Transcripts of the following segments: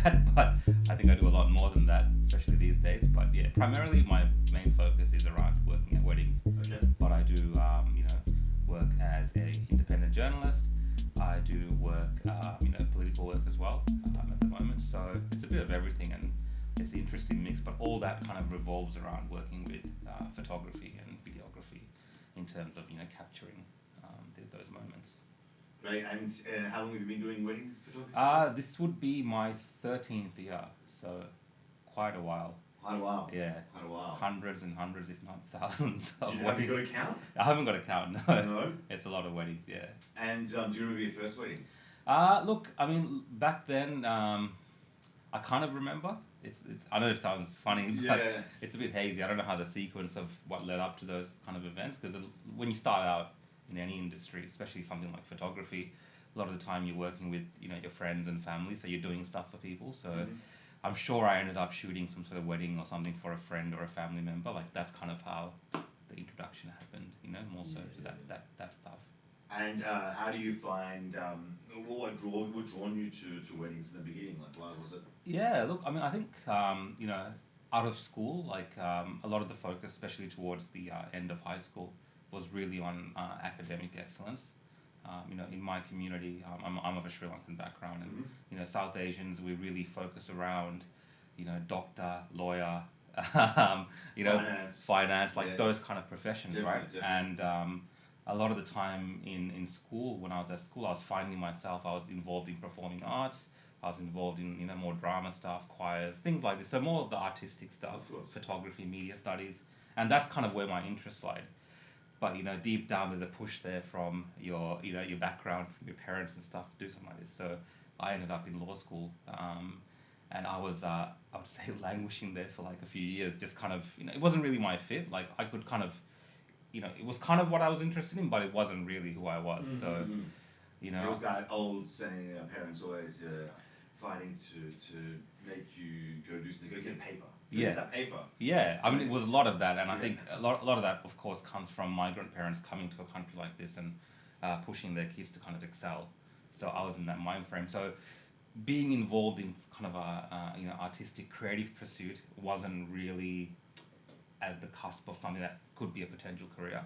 that, but I think I do a lot more than that, especially these days. But yeah, primarily my main focus is around working at weddings. Okay. But I do, work as a independent journalist. I do work, political work as well at the moment. So it's a bit of everything, and it's an interesting mix. But all that kind of revolves around working with photography and videography in terms of capturing those moments. Great. And how long have you been doing wedding photography? This would be my 13th year, so quite a while. Quite a while. Yeah. Quite a while. Hundreds and hundreds, if not thousands of Have you weddings. got a count? I haven't got a count, no. No? It's a lot of weddings, yeah. And do you remember your first wedding? Look, I mean, back then, I kind of remember. I know it sounds funny, but Yeah. it's a bit hazy. I don't know how the sequence of what led up to those kind of events, because when you start out in any industry, especially something like photography, a lot of the time you're working with your friends and family, so you're doing stuff for people. So I'm sure I ended up shooting some sort of wedding or something for a friend or a family member. Like that's kind of how the introduction happened, more so to that stuff. And how do you find what drawn you to weddings in the beginning? Like, why was it? Yeah, look, I mean, I think out of school, like a lot of the focus, especially towards the end of high school, was really on academic excellence. In my community, I'm of a Sri Lankan background, and South Asians, we really focus around, doctor, lawyer, finance, like those kind of professions, Definitely, right? definitely. And a lot of the time in school, when I was at school, I was finding myself, I was involved in performing arts, I was involved in more drama stuff, choirs, things like this. So more of the artistic stuff, photography, media studies, and that's kind of where my interest lied. But deep down, there's a push there from your your background, from your parents and stuff, to do something like this. So I ended up in law school, and I was I would say languishing there for like a few years. Just kind of it wasn't really my fit. Like I could kind of it was kind of what I was interested in, but it wasn't really who I was. So It was that old saying, parents always fighting to make you go do something, go get a paper. Go get that paper. Yeah, I mean, it was a lot of that, and I think a lot of that, of course, comes from migrant parents coming to a country like this and pushing their kids to kind of excel. So I was in that mind frame. So being involved in kind of a artistic, creative pursuit wasn't really at the cusp of something that could be a potential career.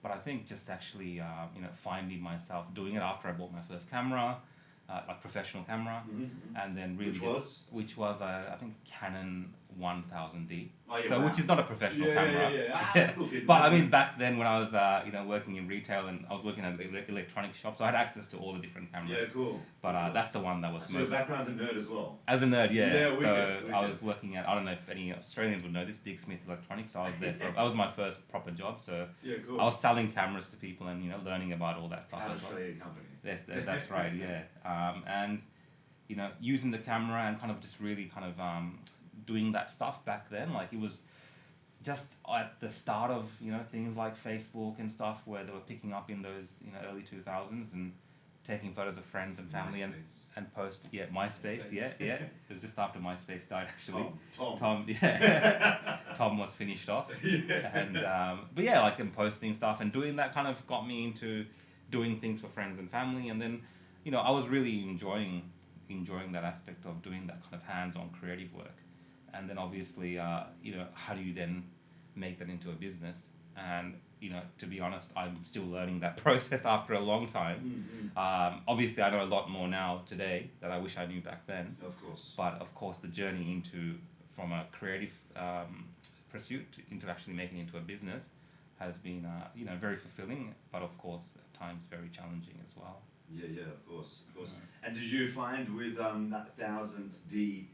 But I think just actually, finding myself doing it after I bought my first camera, like professional camera, and then really which was I think Canon 1000D. Which is not a professional camera. But I mean, back then when I was working in retail and I was working at electronic shops, so I had access to all the different cameras. Yeah, cool. But that's the one that was so your background's a nerd as well. As a nerd, yeah. Yeah, wicked. I was working at, I don't know if any Australians would know this, Dick Smith Electronics. So I was there for that was my first proper job. So yeah, cool. I was selling cameras to people and learning about all that stuff as well. Australian company. That's right, yeah. And using the camera and kind of just really kind of doing that stuff back then, like it was just at the start of things like Facebook and stuff where they were picking up in those early 2000s and taking photos of friends and family and post MySpace. Yeah it was just after MySpace died actually. Tom Tom was finished off. And but yeah, like and posting stuff and doing that kind of got me into doing things for friends and family, and then I was really enjoying that aspect of doing that kind of hands-on creative work. And then obviously how do you then make that into a business? And to be honest, I'm still learning that process after a long time. Obviously I know a lot more now today that I wish I knew back then. Of course. But of course the journey from a creative pursuit into actually making it into a business has been very fulfilling, but of course at times very challenging as well. Yeah, of course. And did you find with that 1000D,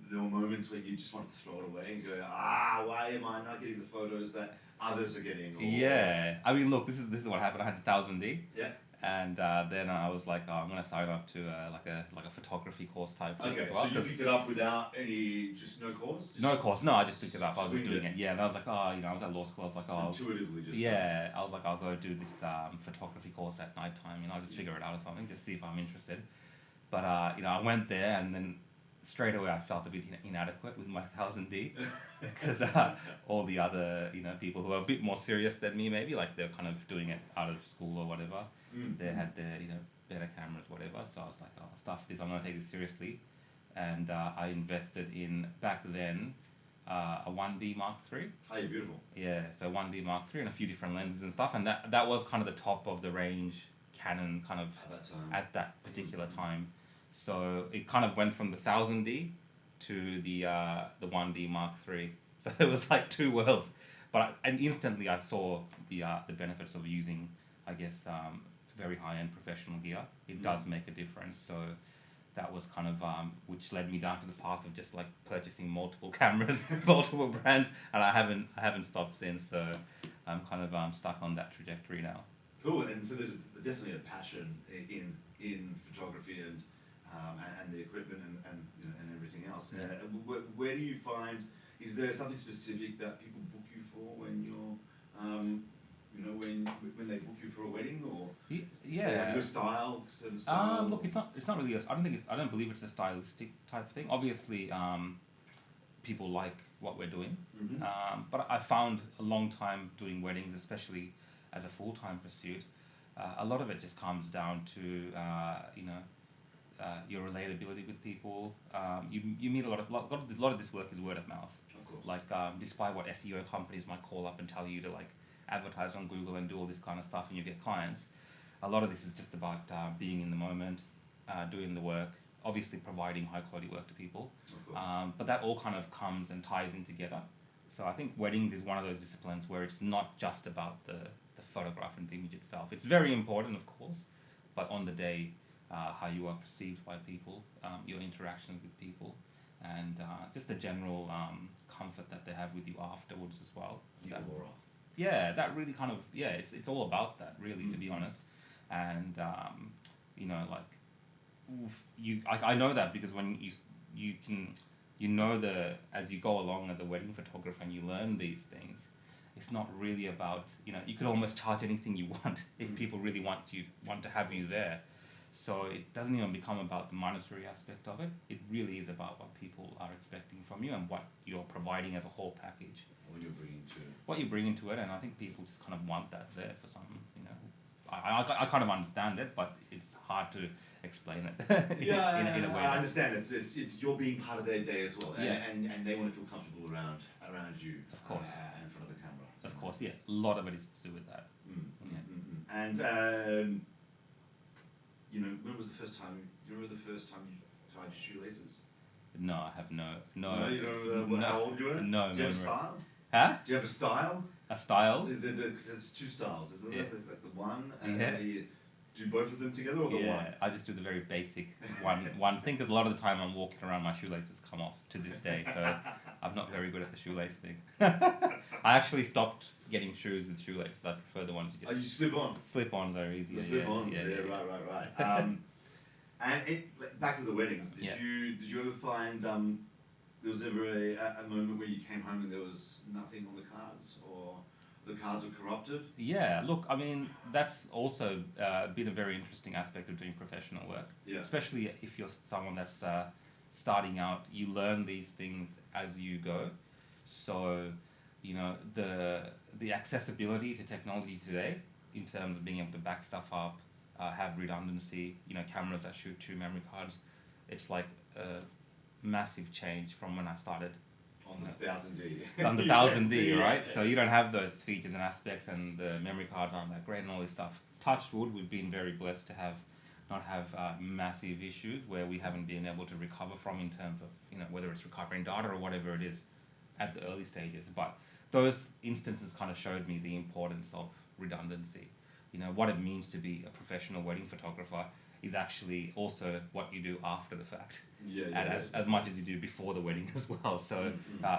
there were moments where you just wanted to throw it away and go, why am I not getting the photos that others are getting? Yeah, I mean, look, this is what happened. I had 1000D. Yeah. And then I was like, I'm gonna sign up to like a photography course type thing as well. So you picked it up without just no course? No course. No, I just picked it up. I was just doing it. Yeah, and I was like, I was at law school. I was like, intuitively just. Yeah, I was like, I'll go do this photography course at night time. I'll just figure it out or something, just see if I'm interested. But I went there and then straight away I felt a bit inadequate with my 1000D because all the other people who are a bit more serious than me, maybe like they're kind of doing it out of school or whatever. They had their better cameras, whatever. So I was like, stuff this. I'm gonna take this seriously. and I invested in back then a 1D Mark III. Oh, you're beautiful. Yeah, so 1D Mark III and a few different lenses and stuff, and that was kind of the top of the range Canon kind of at that particular time. So it kind of went from the 1000D to the 1D Mark III. So it was like two worlds. And instantly I saw the benefits of using, I guess, very high-end professional gear. It does make a difference. So that was kind of which led me down to the path of just like purchasing multiple cameras, multiple brands, and I haven't stopped since. So I'm kind of stuck on that trajectory now. Cool, and so there's definitely a passion in photography and the equipment and you know, and everything else. Yeah. Where do you find? Is there something specific that people book you for when you're, you know, when they book you for a wedding, or yeah, do they have a style, certain style? Look, it's not really. I don't believe it's a stylistic type thing. Obviously, people like what we're doing, but I found a long time doing weddings, especially as a full-time pursuit. A lot of it just comes down to you know. Your relatability with people. You meet a lot of this work is word of mouth. Of course. Like despite what SEO companies might call up and tell you to like advertise on Google and do all this kind of stuff and you get clients, a lot of this is just about being in the moment, doing the work, obviously providing high quality work to people. Of course. But that all kind of comes and ties in together. So I think weddings is one of those disciplines where it's not just about the photograph and the image itself. It's very important, of course, but on the day, how you are perceived by people, your interactions with people, and just the general comfort that they have with you afterwards as well. The aura. Yeah, that really kind of, it's all about that really, to be honest. And you know, like I know that because when you can, you know, as you go along as a wedding photographer and you learn these things, it's not really about, you know, you could almost charge anything you want if people really want to have you there. So it doesn't even become about the monetary aspect of it. It really is about what people are expecting from you and what you're providing as a whole package. What you bring into it, and I think people just kind of want that there for some, you know. I kind of understand it, but it's hard to explain it in a way. I understand. It's you're being part of their day as well, Yeah. and they want to feel comfortable around you. Of course. In front of the camera. Of course, yeah. A lot of it is to do with that. And you know, when was the first time? Do you remember the first time you tied your shoelaces? No, I have no. No, you don't remember how old you were? No. Do you have a style? Huh? Do you have a style? A style? There's two styles, isn't there? There's like the one, and Yeah. you do both of them together, or the one? I just do the very basic one thing, because a lot of the time I'm walking around, my shoelaces come off to this day, so I'm not very good at the shoelace thing. I actually stopped getting shoes with shoelaces. I prefer the ones you just... Oh, you slip on? Slip-ons are easier. The slip-ons, right. And back to the weddings, did you ever find there was ever a moment where you came home and there was nothing on the cards, or the cards were corrupted? Yeah, look, I mean, that's also been a very interesting aspect of doing professional work. Yeah. Especially if you're someone that's starting out, you learn these things as you go. So, you know, the accessibility to technology today, in terms of being able to back stuff up, have redundancy, you know, cameras that shoot 2 memory cards, it's like a massive change from when I started. On the 1000D. On the 1000D, right? Yeah. So you don't have those features and aspects, and the memory cards aren't that great and all this stuff. Touch wood, we've been very blessed to not have massive issues where we haven't been able to recover from, in terms of, you know, whether it's recovering data or whatever it is at the early stages. But those instances kind of showed me the importance of redundancy. You know, what it means to be a professional wedding photographer is actually also what you do after the fact, as much as you do before the wedding as well. So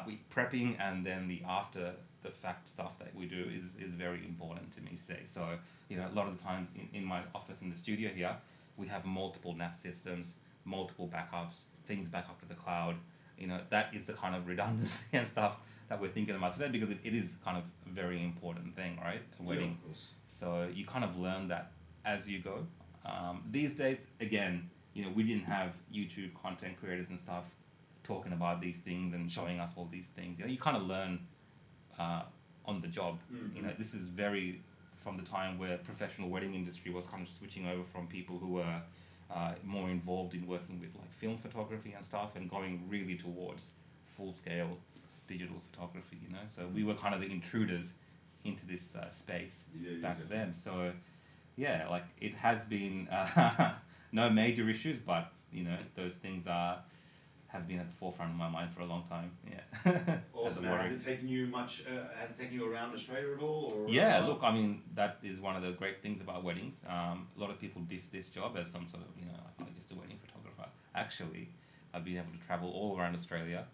we prepping and then the after the fact stuff that we do is very important to me today. So, you know, a lot of the times in my office in the studio here, we have multiple NAS systems, multiple backups, things back up to the cloud. You know, that is the kind of redundancy and stuff that we're thinking about today, because it is kind of a very important thing, right? A wedding. Yeah, of course. So you kind of learn that as you go. These days, again, you know, we didn't have YouTube content creators and stuff talking about these things and showing us all these things. You know, you kind of learn on the job. Mm-hmm. You know, this is very from the time where professional wedding industry was kind of switching over from people who were more involved in working with like film photography and stuff, and going really towards full scale digital photography. So we were kind of the intruders into this space back then. So yeah, like it has been no major issues, but those things have been at the forefront of my mind for a long time. Yeah. Awesome. Now, has it taken you much? Has it taken you around Australia at all? Or, yeah. Look, I mean, that is one of the great things about weddings. A lot of people diss this job as some sort of, like just a wedding photographer. Actually, I've been able to travel all around Australia,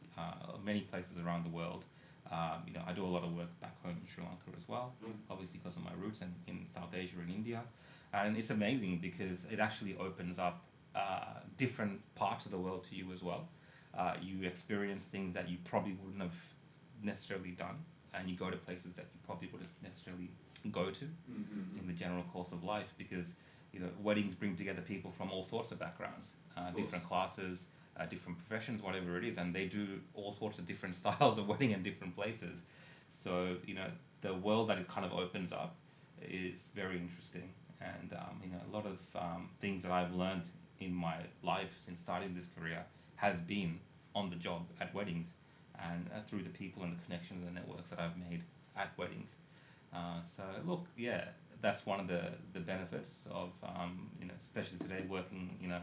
many places around the world. I do a lot of work back home in Sri Lanka as well, obviously because of my roots in South Asia and India. And it's amazing because it actually opens up different parts of the world to you as well. You experience things that you probably wouldn't have necessarily done, and you go to places that you probably wouldn't necessarily go to in the general course of life, because weddings bring together people from all sorts of backgrounds, different classes, different professions, whatever it is, and they do all sorts of different styles of wedding in different places. So the world that it kind of opens up is very interesting, and a lot of things that I've learned in my life since starting this career has been on the job at weddings, and through the people and the connections and networks that I've made at weddings. So look, yeah, that's one of the benefits of especially today, working in a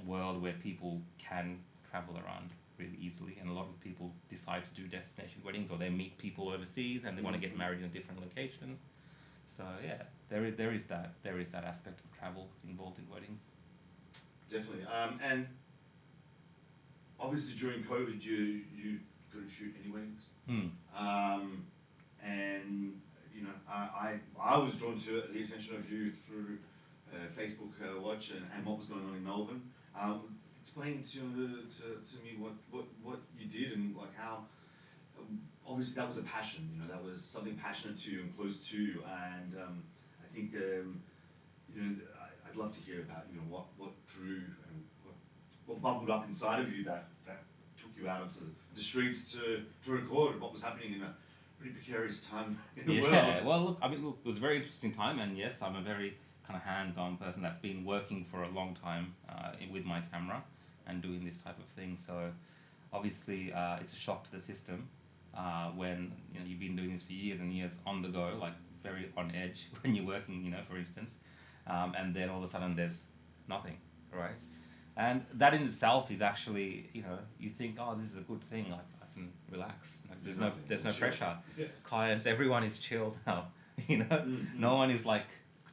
world where people can travel around really easily, and a lot of people decide to do destination weddings, or they meet people overseas and they want to get married in a different location. So yeah, there is that aspect of travel involved in weddings. Definitely. And obviously during COVID, you couldn't shoot any weddings. And I was drawn to the attention of you through Facebook watch and what was going on in Melbourne. Explain to me what you did, and like how obviously that was a passion. That was something passionate to you and close to you. And I think I'd love to hear about what drew and what bubbled up inside of you that took you out onto the streets to record what was happening in a pretty precarious time in the world. Yeah, well, look, it was a very interesting time, and yes, I'm a very kind of hands-on person that's been working for a long time with my camera and doing this type of thing. So obviously it's a shock to the system when you've been doing this for years and years on the go, like very on edge when you're working, for instance, and then all of a sudden there's nothing, right? And that in itself is actually, you think, oh, this is a good thing, like I can relax, like there's no pressure. Yeah. Clients, everyone is chilled now, No one is like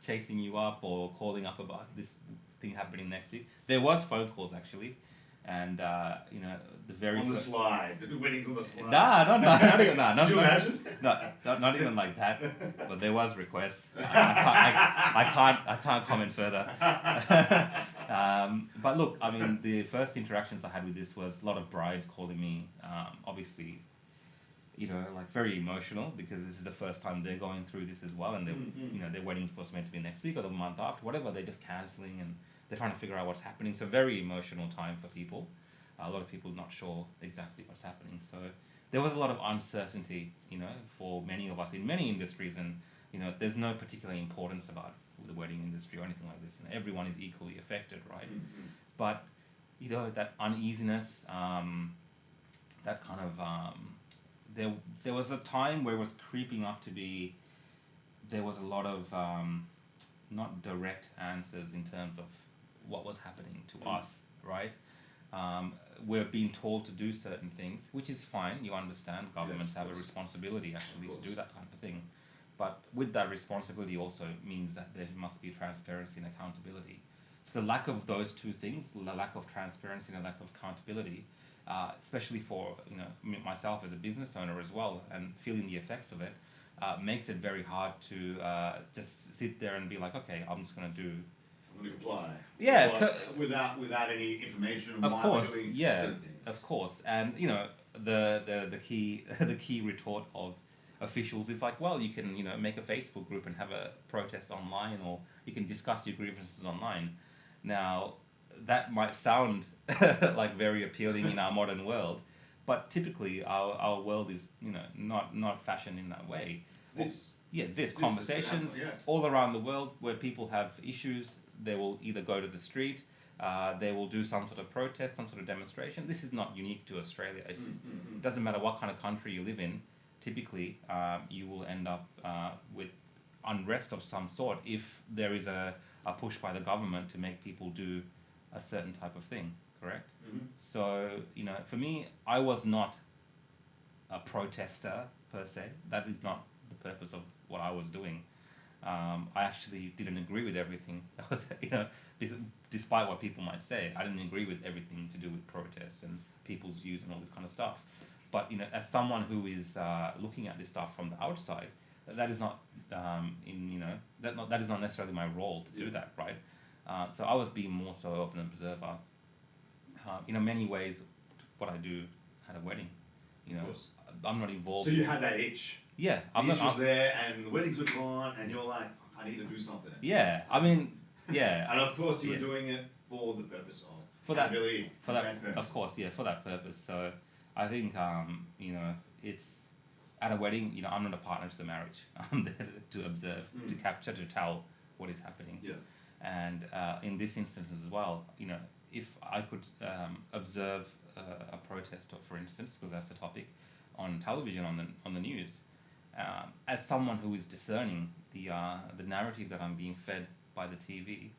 chasing you up or calling up about this thing happening next week. There was phone calls actually, and the very on the slide, the weddings on the slide. Not even. Could you imagine? Not even like that. But there was requests. I can't comment further. But look, the first interactions I had with this was a lot of brides calling me. Obviously, like very emotional, because this is the first time they're going through this as well, and their wedding's supposed to be meant to be next week or the month after, whatever. They're just cancelling and they're trying to figure out what's happening. So very emotional time for people. A lot of people not sure exactly what's happening. So there was a lot of uncertainty, for many of us in many industries, and there's no particular importance about the wedding industry or anything like this. Everyone is equally affected, right? But that uneasiness, that kind of there was a time where it was creeping up to be, there was a lot of not direct answers in terms of what was happening to us, right? We're being told to do certain things, which is fine. You understand governments have a responsibility actually to do that kind of thing. But with that responsibility also means that there must be transparency and accountability. So the lack of those two things, the lack of transparency and the lack of accountability, especially for myself as a business owner as well, and feeling the effects of it, makes it very hard to just sit there and be like, okay, I'm just going to do. I'm going to comply. Yeah, without any information on of why course, we're doing yeah, certain things. of course, and the key retort of officials is like, well, you can make a Facebook group and have a protest online, or you can discuss your grievances online. Now, that might sound like very appealing in our modern world, but typically our world is not fashioned in that way. It's this. There's conversations yes. all around the world where people have issues. they will either go to the street, they will do some sort of protest, some sort of demonstration. This is not unique to Australia. It doesn't matter what kind of country you live in. Typically, you will end up with unrest of some sort if there is a push by the government to make people do a certain type of thing, correct? So, for me, I was not a protester per se. That is not the purpose of what I was doing. I actually didn't agree with everything. That was, despite what people might say, I didn't agree with everything to do with protests and people's views and all this kind of stuff. But as someone who is looking at this stuff from the outside, that is not that is not necessarily my role to do that, right? So I was being more so of an observer. In many ways, what I do at a wedding, I'm not involved. So you had that itch. Yeah, the itch was there, and the weddings were gone, and you're like, I need to do something. Yeah, I mean, yeah. And of course, you were doing it for the purpose of for that, transparency. of course, yeah, for that purpose. So I think it's at a wedding. I'm not a partner to the marriage. I'm there to observe, to capture, to tell what is happening. Yeah. And in this instance as well, if I could observe a protest, or for instance, because that's the topic, on television, on the news, as someone who is discerning, the narrative that I'm being fed by the TV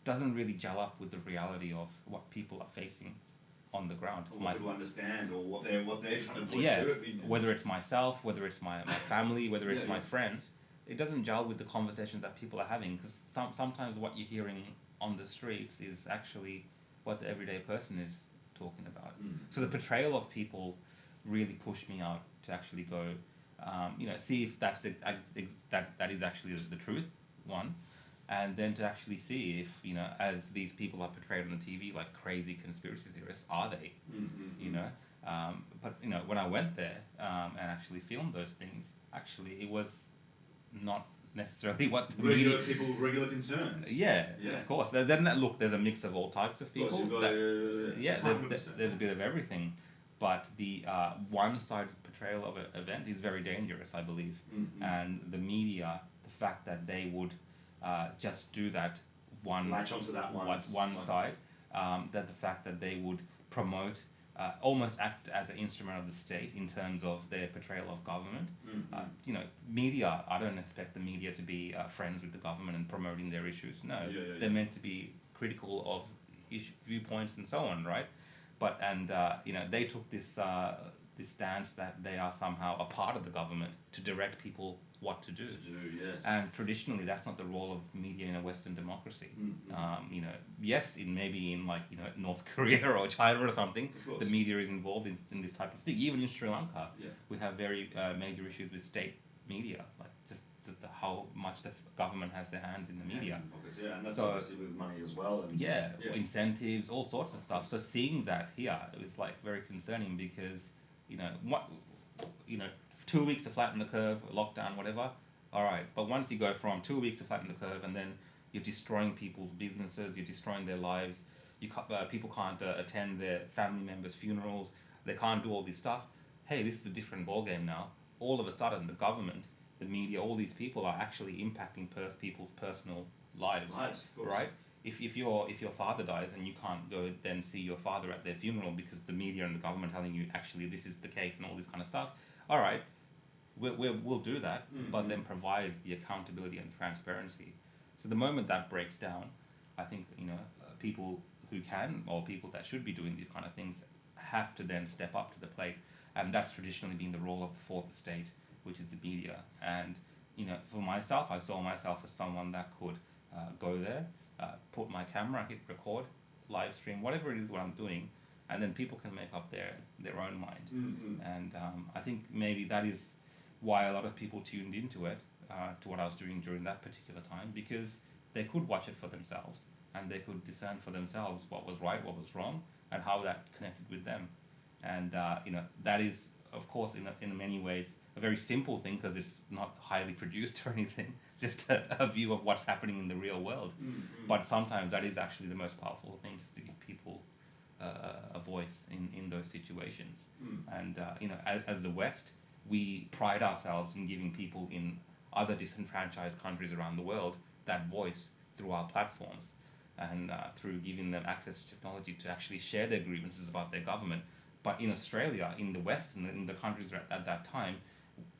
doesn't really gel up with the reality of what people are facing on the ground. Or what people understand, or what they're trying to push yeah, their opinions. Whether it's myself, whether it's my family, whether it's my friends, it doesn't gel with the conversations that people are having, because sometimes what you're hearing on the streets is actually what the everyday person is talking about. So the portrayal of people really pushed me out to actually go, see if that is actually the truth, one, and then to actually see if, as these people are portrayed on the TV like crazy conspiracy theorists, are they? But when I went there and actually filmed those things, actually it was not necessarily what the regular people with regular concerns. Yeah, of course. There's a mix of all types of people. Of course, there's a bit of everything, but the one-sided portrayal of an event is very dangerous, I believe. And the media, the fact that they would just do that latch onto that one side, that the fact that they would promote, almost act as an instrument of the state in terms of their portrayal of government. Media, I don't expect the media to be friends with the government and promoting their issues. No, they're meant to be critical of viewpoints and so on, right? But they took this stance that they are somehow a part of the government to direct people what to do. And traditionally, that's not the role of media in a Western democracy. Yes, maybe in North Korea or China or something, the media is involved in this type of thing. Even in Sri Lanka, we have very major issues with state media, like just how much the government has their hands in the media. And that's obviously with money as well. And incentives, all sorts of stuff. So seeing that here, it was very concerning, because 2 weeks to flatten the curve, lockdown, whatever. All right, but once you go from 2 weeks to flatten the curve, and then you're destroying people's businesses, you're destroying their lives. People can't attend their family members' funerals. They can't do all this stuff. Hey, this is a different ballgame now. All of a sudden, the government, the media, all these people are actually impacting people's personal lives, right? If your father dies and you can't go then see your father at their funeral because the media and the government telling you actually this is the case and all this kind of stuff, all right, we'll do that, but then provide the accountability and transparency. So the moment that breaks down, I think people who can, or people that should be doing these kind of things, have to then step up to the plate, and that's traditionally been the role of the fourth estate, which is the media. And for myself, I saw myself as someone that could go there, put my camera, hit record, live stream, whatever it is what I'm doing, and then people can make up their own mind. And I think maybe that is why a lot of people tuned into it, to what I was doing during that particular time, because they could watch it for themselves and they could discern for themselves what was right, what was wrong, and how that connected with them. And that is, of course, in many ways a very simple thing, because it's not highly produced or anything, just a view of what's happening in the real world. But sometimes that is actually the most powerful thing, just to give people a voice in those situations. And as the West, we pride ourselves in giving people in other disenfranchised countries around the world that voice through our platforms. and through giving them access to technology to actually share their grievances about their government. But in Australia, in the West, and in the countries at that time,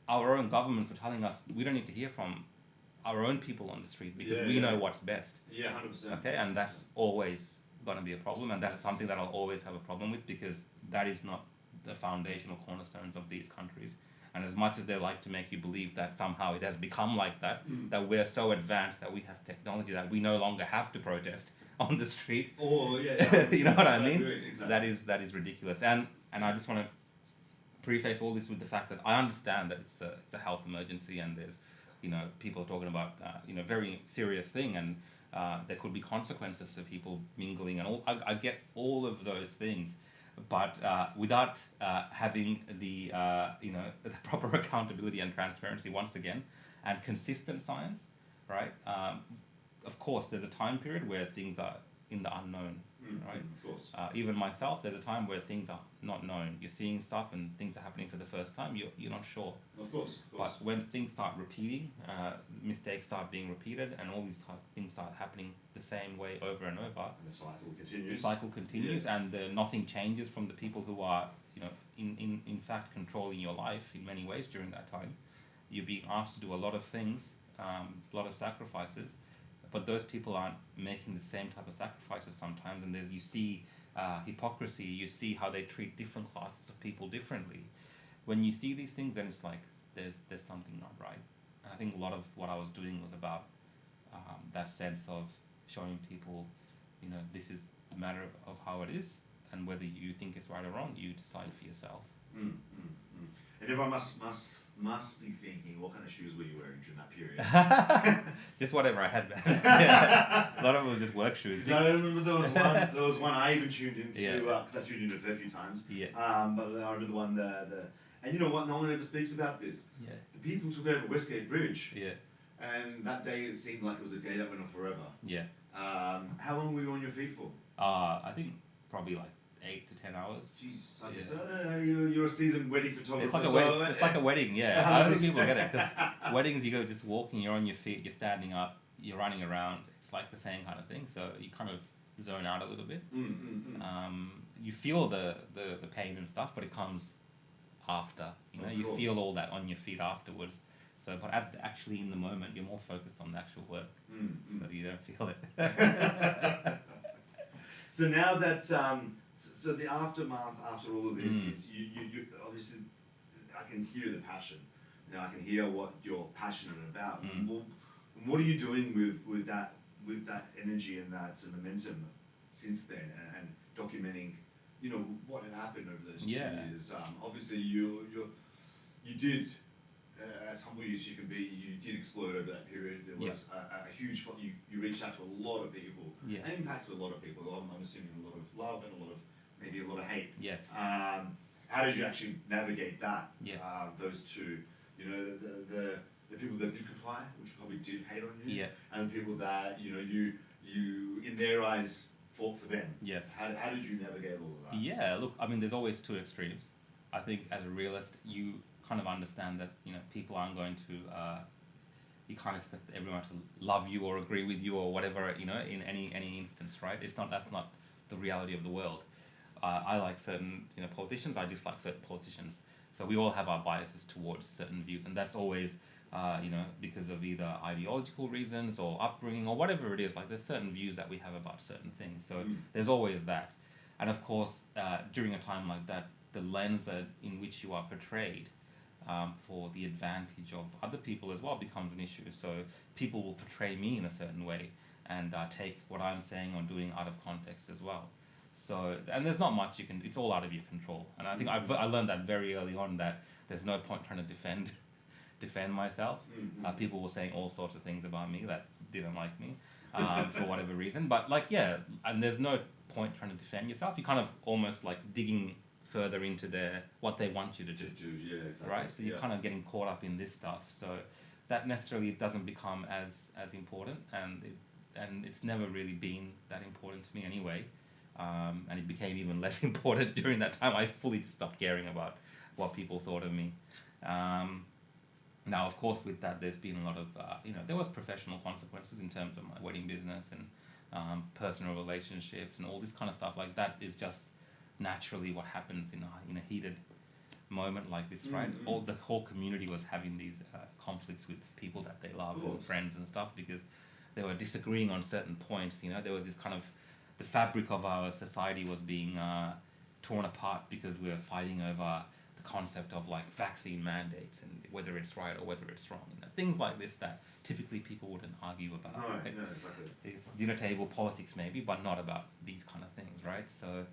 our own governments were telling us we don't need to hear from our own people on the street because we know what's best. Yeah, 100%. Okay, and that's always going to be a problem, and that's something that I'll always have a problem with because that is not the foundational cornerstones of these countries. And as much as they like to make you believe that somehow it has become like that, that we're so advanced that we have technology that we no longer have to protest on the street. Oh yeah, you know what I mean? Exactly. That is ridiculous. And I just want to preface all this with the fact that I understand that it's a health emergency and there's people are talking about very serious thing and there could be consequences to people mingling and all. I get all of those things. But without having the the proper accountability and transparency once again, and consistent science, right? Of course, there's a time period where things are in the unknown, right? Of course. Even myself, there's a time where things are not known. You're seeing stuff and things are happening for the first time. You're not sure. Of course. But when things start repeating, mistakes start being repeated, and all these things start happening the same way over and over. And the cycle continues. The cycle continues, and nothing changes from the people who are, in fact, controlling your life in many ways during that time. You're being asked to do a lot of things, a lot of sacrifices, but those people aren't making the same type of sacrifices sometimes, and you see hypocrisy. You see how they treat different classes of people differently. When you see these things, then it's like there's something not right. And I think a lot of what I was doing was about that sense of showing people, this is a matter of how it is, and whether you think it's right or wrong, you decide for yourself. And everyone must be thinking, what kind of shoes were you wearing during that period? Just whatever I had. Yeah. A lot of it was just work shoes. I remember there was one I even tuned into because I tuned into a fair few times. Yeah. But I remember the one and you know what? No one ever speaks about this. Yeah. The people took over Westgate Bridge. Yeah. And that day it seemed like it was a day that went on forever. Yeah. How long were you on your feet for? I think probably like 8 to 10 hours. Jeez, you're a seasoned wedding photographer. It's like a wedding, yeah. I don't think people get it because weddings you go just walking, you're on your feet, you're standing up, you're running around. It's like the same kind of thing. So you kind of zone out a little bit. You feel the pain and stuff, but it comes after. You feel all that on your feet afterwards. So, but actually in the moment, you're more focused on the actual work, so you don't feel it. So now that so the aftermath after all of this is you obviously I can hear the passion. I can hear what you're passionate about. What are you doing with that energy and that momentum since then and documenting what had happened over those 2 years? Obviously you did. As humble as you can be, you did explode over that period. There was a huge. You reached out to a lot of people and impacted a lot of people. I'm assuming a lot of love and maybe a lot of hate. Yes. How did you actually navigate that? Yeah. Those two. The people that did comply, which probably did hate on you. Yeah. And the people that you in their eyes fought for them. Yes. How did you navigate all of that? Yeah. Look, I mean, there's always two extremes. I think as a realist, you kind of understand that people aren't going to you can't expect everyone to love you or agree with you or whatever in any instance, right? That's not the reality of the world. I like certain politicians, I dislike certain politicians, so we all have our biases towards certain views, and that's always because of either ideological reasons or upbringing or whatever it is. Like there's certain views that we have about certain things, so there's always that. And of course during a time like that, the lens in which you are portrayed for the advantage of other people as well becomes an issue. So people will portray me in a certain way and take what I'm saying or doing out of context as well. So, and there's not much you can, it's all out of your control. And I think I learned that very early on, that there's no point trying to defend myself. People were saying all sorts of things about me that didn't like me for whatever reason. But and there's no point trying to defend yourself. You're kind of almost like digging further into what they want you to do. Yeah, exactly. Right? So you're kind of getting caught up in this stuff. So that necessarily doesn't become as important, and it's never really been that important to me anyway. And it became even less important during that time. I fully stopped caring about what people thought of me. Now, of course, with that, there's been a lot of, there was professional consequences in terms of my wedding business and personal relationships, and all this kind of stuff. Like that is just naturally what happens in a heated moment like this, right? All the whole community was having these conflicts with people that they love and friends and stuff because they were disagreeing on certain points. There was this kind of the fabric of our society was being torn apart because we were fighting over the concept of like vaccine mandates and whether it's right or whether it's wrong. Things like this that typically people wouldn't argue about. No, Right? no, exactly. It's dinner table politics maybe, but not about these kind of things, right? So,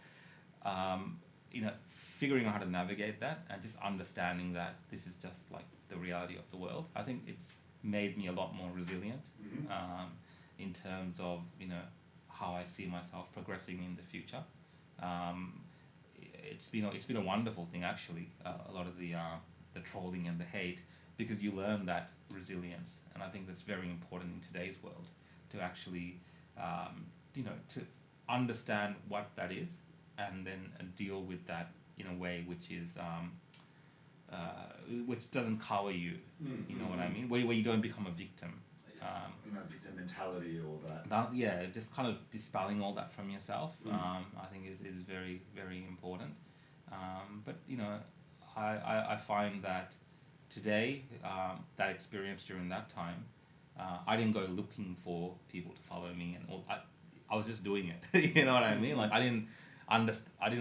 figuring out how to navigate that and just understanding that this is just like the reality of the world. I think it's made me a lot more resilient in terms of how I see myself progressing in the future. It's been a wonderful thing actually. A lot of the trolling and the hate, because you learn that resilience, and I think that's very important in today's world to actually to understand what that is and then deal with that in a way which is which doesn't cower you. You know what I mean? Where you don't become a victim. Victim mentality or that. Just kind of dispelling all that from yourself. I think is very very important. But I find that today that experience during that time, I didn't go looking for people to follow me and all. I was just doing it. You know what I mean? Like I didn't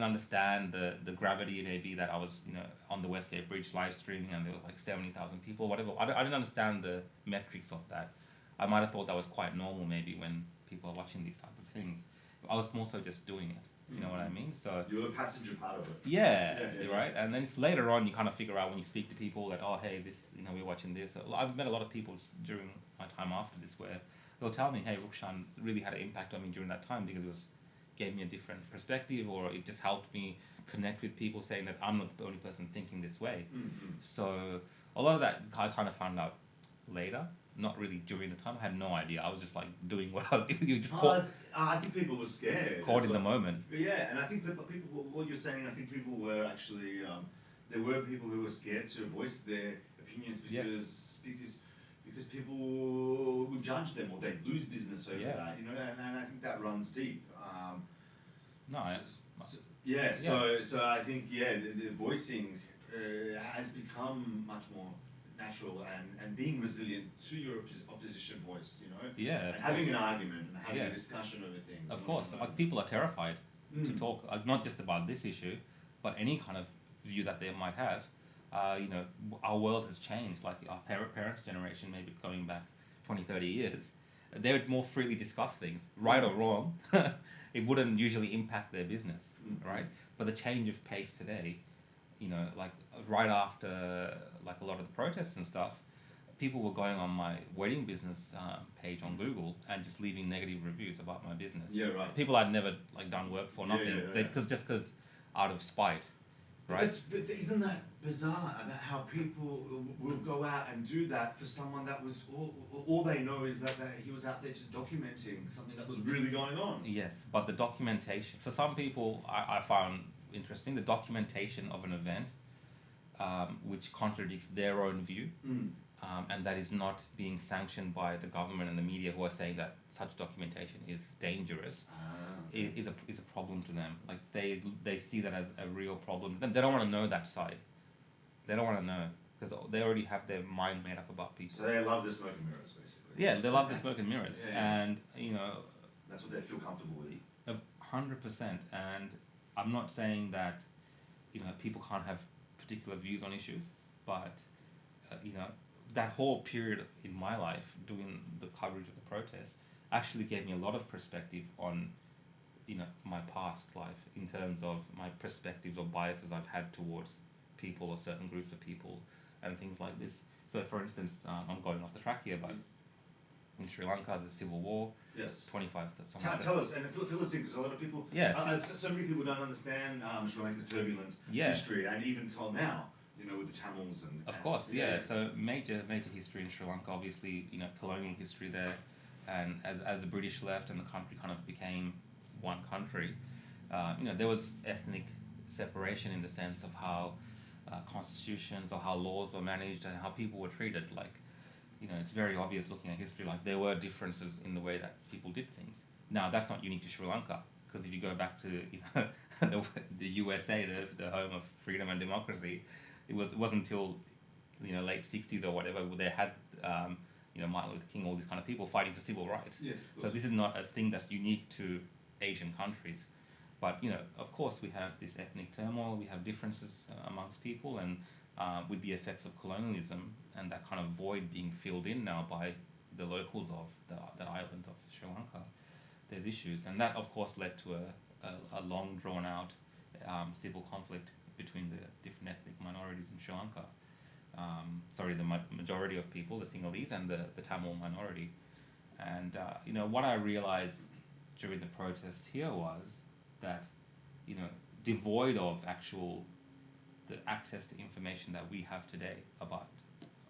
understand the gravity maybe that I was on the Westgate Bridge live streaming and there was like 70,000 people, whatever. I didn't understand the metrics of that. I might have thought that was quite normal maybe when people are watching these type of things. I was more so just doing it. You know what I mean? So you're the passenger part of it. Yeah, right. And then it's later on you kind of figure out when you speak to people that, oh hey, this we're watching this. I've met a lot of people during my time after this where they'll tell me, hey, Rukshan really had an impact on me during that time because it gave me a different perspective, or it just helped me connect with people saying that I'm not the only person thinking this way. So a lot of that I kind of found out later, not really during the time. I had no idea. I was just like doing what you just caught. I think people were scared. Caught in the moment. Yeah, and I think people, what you're saying, I think people were actually, there were people who were scared to voice their opinions because people would judge them or they'd lose business over that, and I think that runs deep. So I think the voicing has become much more natural and being resilient to your opposition voice, and having an argument and having a discussion over things. Of course, like people are terrified to talk, not just about this issue, but any kind of view that they might have. Our world has changed. Like our parents' generation, maybe going back 20, 30 years, they would more freely discuss things, right or wrong. It wouldn't usually impact their business, right? But the change of pace today, like right after like a lot of the protests and stuff, people were going on my wedding business page on Google and just leaving negative reviews about my business. Yeah, right. People I'd never like done work for, nothing. Because out of spite, right? But isn't that bizarre about how people will go out and do that for someone that was all they know is that he was out there just documenting something that was really going on. Yes, but the documentation for some people I found interesting, the documentation of an event which contradicts their own view, and that is not being sanctioned by the government and the media who are saying that such documentation is dangerous, is a problem to them. Like they see that as a real problem. They don't want to know that side. They don't want to know because they already have their mind made up about people. So they love the smoke and mirrors, basically. Yeah, they love the smoke and mirrors, and that's what they feel comfortable with. 100%. And I'm not saying that people can't have particular views on issues, but that whole period in my life doing the coverage of the protests actually gave me a lot of perspective on my past life in terms of my perspectives or biases I've had towards people or certain groups of people and things like this. So for instance, I'm going off the track here, but in Sri Lanka there's civil war. Yes. 25. Tell us, and fill us in, because a lot of people, so many people don't understand Sri Lanka's turbulent history, and even till now, with the Tamils and. Of course. So major history in Sri Lanka, obviously, colonial history there, and as the British left and the country kind of became one country, there was ethnic separation in the sense of how constitutions or how laws were managed and how people were treated. Like, it's very obvious looking at history, like there were differences in the way that people did things. Now that's not unique to Sri Lanka, because if you go back to the USA, the home of freedom and democracy, it wasn't until late 60s or whatever where they had Martin Luther King, all these kind of people fighting for civil rights. Yes, so this is not a thing that's unique to Asian countries. But of course, we have this ethnic turmoil. We have differences amongst people, and with the effects of colonialism and that kind of void being filled in now by the locals of the island of Sri Lanka, there's issues, and that of course led to a long drawn out civil conflict between the different ethnic minorities in Sri Lanka. The majority of people, the Sinhalese, and the Tamil minority. And what I realized during the protest here was that devoid of the access to information that we have today about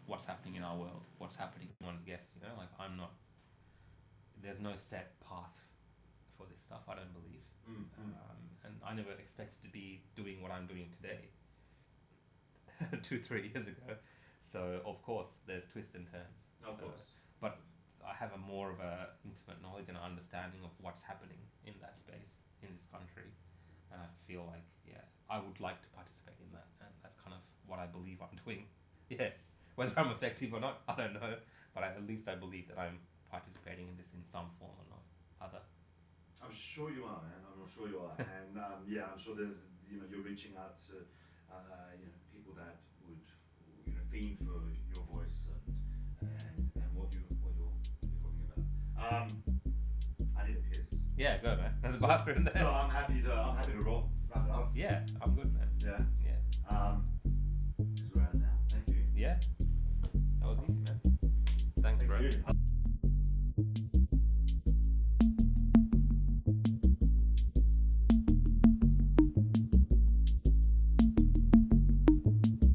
what's happening in our world, what's happening to one's guests, there's no set path for this stuff, I don't believe. And I never expected to be doing what I'm doing today 2-3 years ago. So of course there's twists and turns. Of course. But I have a more of a intimate knowledge and understanding of what's happening in that space in this country, and I feel like I would like to participate in that, and that's kind of what I believe I'm doing. Whether I'm effective or not, I don't know, but at least I believe that I'm participating in this in some form or not other. I'm sure you are, man. I'm sure you are, and I'm sure there's you're reaching out to people that would fiend for your voice and what you're talking about. I need a piss. Yeah, go man. There's a bathroom there. So I'm happy to wrap it up. Yeah, I'm good, man. Yeah. Yeah. We're out now. Thank you. Yeah. That was easy, man. Thanks, Thank bro. you.